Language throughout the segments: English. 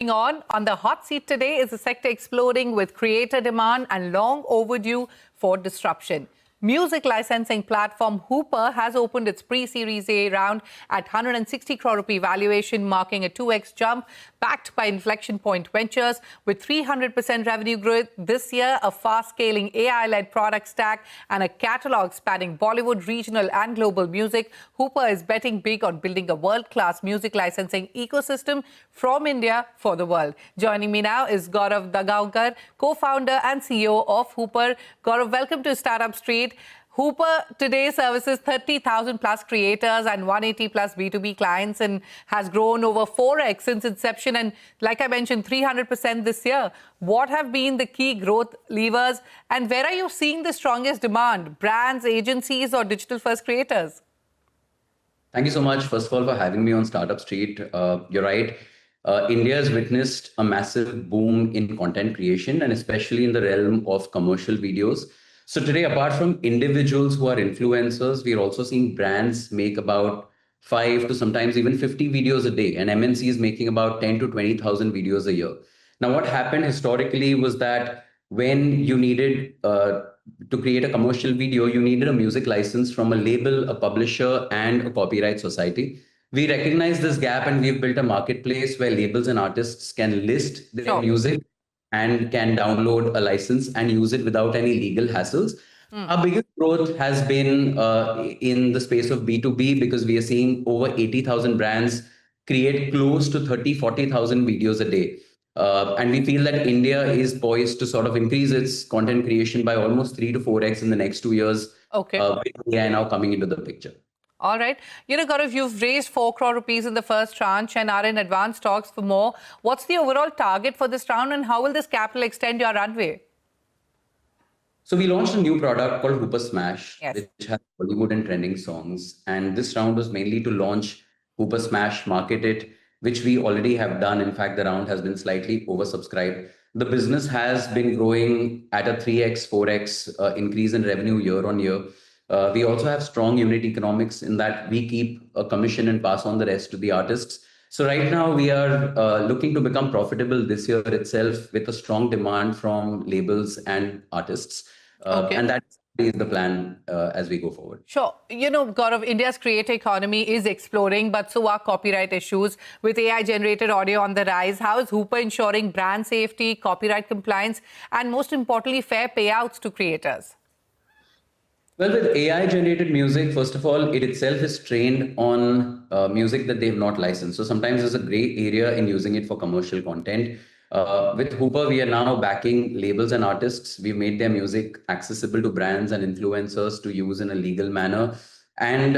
On the hot seat today is a sector exploding with creator demand and long overdue for disruption. Music licensing platform Hoopr has opened its pre-Series A round at 160 crore rupee valuation, marking a 2x jump, backed by Inflection Point Ventures with 300% revenue growth this year, a fast-scaling AI-led product stack, and a catalogue spanning Bollywood, regional and global music. Hoopr is betting big on building a world-class music licensing ecosystem from India for the world. Joining me now is Gaurav Dagaonkar, co-founder and CEO of Hoopr. Gaurav, welcome to Startup Street. Hoopr today services 30,000 plus creators and 180 plus B2B clients and has grown over 4x since inception and, like I mentioned, 300% this year. What have been the key growth levers and where are you seeing the strongest demand? Brands, agencies or digital-first creators? Thank you so much, first of all, for having me on Startup Street. You're right. India has witnessed a massive boom in content creation and especially in the realm of commercial videos. So today, apart from individuals who are influencers, we're also seeing brands make about 5 to sometimes even 50 videos a day, and MNCs making about 10 to 20,000 videos a year. Now, what happened historically was that when you needed to create a commercial video, you needed a music license from a label, a publisher, and a copyright society. We recognize this gap and we've built a marketplace where labels and artists can list their music and can download a license and use it without any legal hassles. Our biggest growth has been in the space of B2B because we are seeing over 80,000 brands create close to 40,000 videos a day. And we feel that India is poised to sort of increase its content creation by almost 3 to 4x in the next 2 years. With AI now coming into the picture. All right. Gaurav, you've raised 4 crore rupees in the first tranche and are in advanced talks for more. What's the overall target for this round and how will this capital extend your runway? So we launched a new product called Hoopr Smash, which has Bollywood and trending songs. And this round was mainly to launch Hoopr Smash, market it, which we already have done. In fact, the round has been slightly oversubscribed. The business has been growing at a 3x, 4x increase in revenue year on year. We also have strong unit economics in that we keep a commission and pass on the rest to the artists. So right now we are looking to become profitable this year itself with a strong demand from labels and artists. And that is the plan as we go forward. Sure. Gaurav, India's creator economy is exploding, but so are copyright issues. With AI-generated audio on the rise, how is Hoopr ensuring brand safety, copyright compliance, and most importantly, fair payouts to creators? Well, with AI-generated music, first of all, it itself is trained on music that they have not licensed. So sometimes there's a gray area in using it for commercial content. With Hoopr, we are now backing labels and artists. We've made their music accessible to brands and influencers to use in a legal manner. And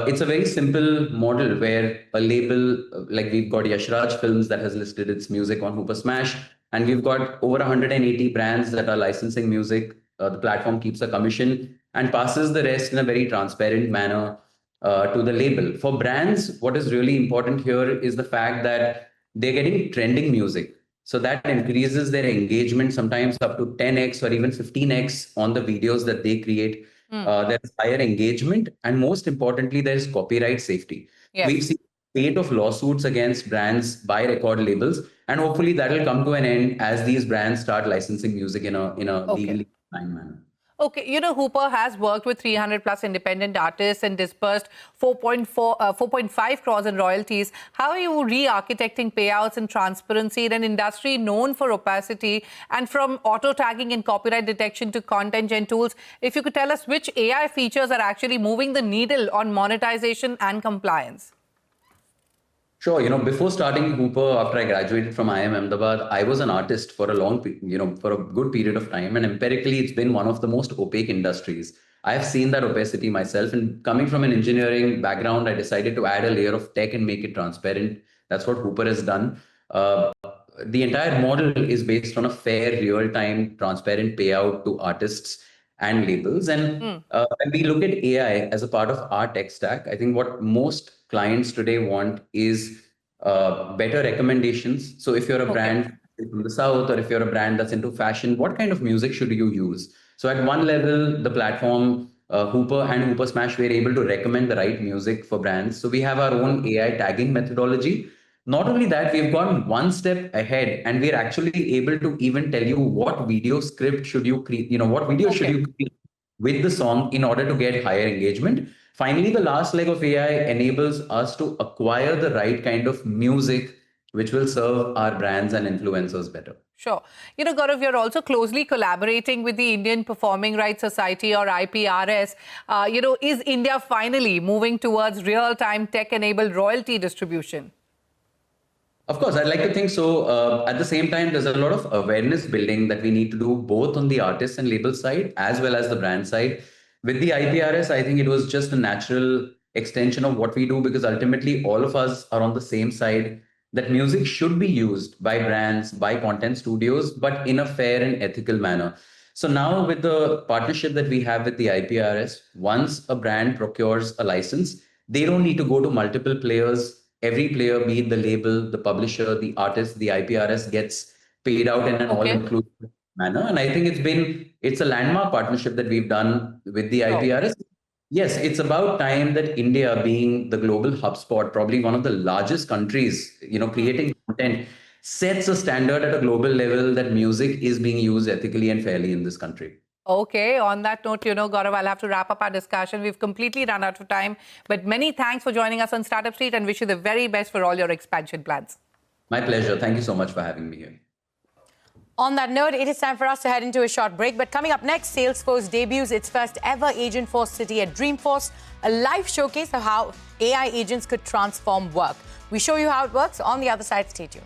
it's a very simple model where a label, like we've got Yashraj Films that has listed its music on Hoopr Smash, and we've got over 180 brands that are licensing music. The platform keeps a commission and passes the rest in a very transparent manner to the label. For brands, what is really important here is the fact that they're getting trending music. So that increases their engagement, sometimes up to 10x or even 15x on the videos that they create. There's higher engagement. And most importantly, there's copyright safety. We've seen a spate of lawsuits against brands by record labels. And hopefully that will come to an end as these brands start licensing music in a legally compliant manner. Okay, Hoopr has worked with 300 plus independent artists and dispersed 4.5 crores in royalties. How are you re-architecting payouts and transparency in an industry known for opacity and from auto-tagging and copyright detection to content gen tools? If you could tell us which AI features are actually moving the needle on monetization and compliance. Sure. Before starting Hoopr, after I graduated from IIM Ahmedabad, I was an artist for a for a good period of time. And empirically, it's been one of the most opaque industries. I've seen that opacity myself. And coming from an engineering background, I decided to add a layer of tech and make it transparent. That's what Hoopr has done. The entire model is based on a fair, real-time, transparent payout to artists and labels. And when we look at AI as a part of our tech stack, I think what most clients today want is better recommendations. So if you're a brand from the South or if you're a brand that's into fashion, what kind of music should you use? So at one level, the platform Hoopr and Hoopr Smash, we're able to recommend the right music for brands. So we have our own AI tagging methodology. Not only that, we've gone one step ahead and we're actually able to even tell you what video script should you create, what video should Okay. you create with the song in order to get higher engagement. Finally, the last leg of AI enables us to acquire the right kind of music which will serve our brands and influencers better. Sure. Gaurav, you're also closely collaborating with the Indian Performing Rights Society, or IPRS. Is India finally moving towards real-time tech-enabled royalty distribution? Of course, I'd like to think so. At the same time, there's a lot of awareness building that we need to do both on the artist and label side as well as the brand side. With the IPRS, I think it was just a natural extension of what we do because ultimately all of us are on the same side that music should be used by brands, by content studios, but in a fair and ethical manner. So now with the partnership that we have with the IPRS, once a brand procures a license, they don't need to go to multiple players. Every player, be it the label, the publisher, the artist, the IPRS gets paid out in an Okay. all-inclusive manner. And I think it's a landmark partnership that we've done with the Sure. IPRS. Yes, it's about time that India, being the global HubSpot, probably one of the largest countries, creating content, sets a standard at a global level that music is being used ethically and fairly in this country. Okay, on that note, Gaurav, I'll have to wrap up our discussion. We've completely run out of time. But many thanks for joining us on Startup Street and wish you the very best for all your expansion plans. My pleasure. Thank you so much for having me here. On that note, it is time for us to head into a short break. But coming up next, Salesforce debuts its first ever Agentforce City at Dreamforce, a live showcase of how AI agents could transform work. We show you how it works on the other side. Stay tuned.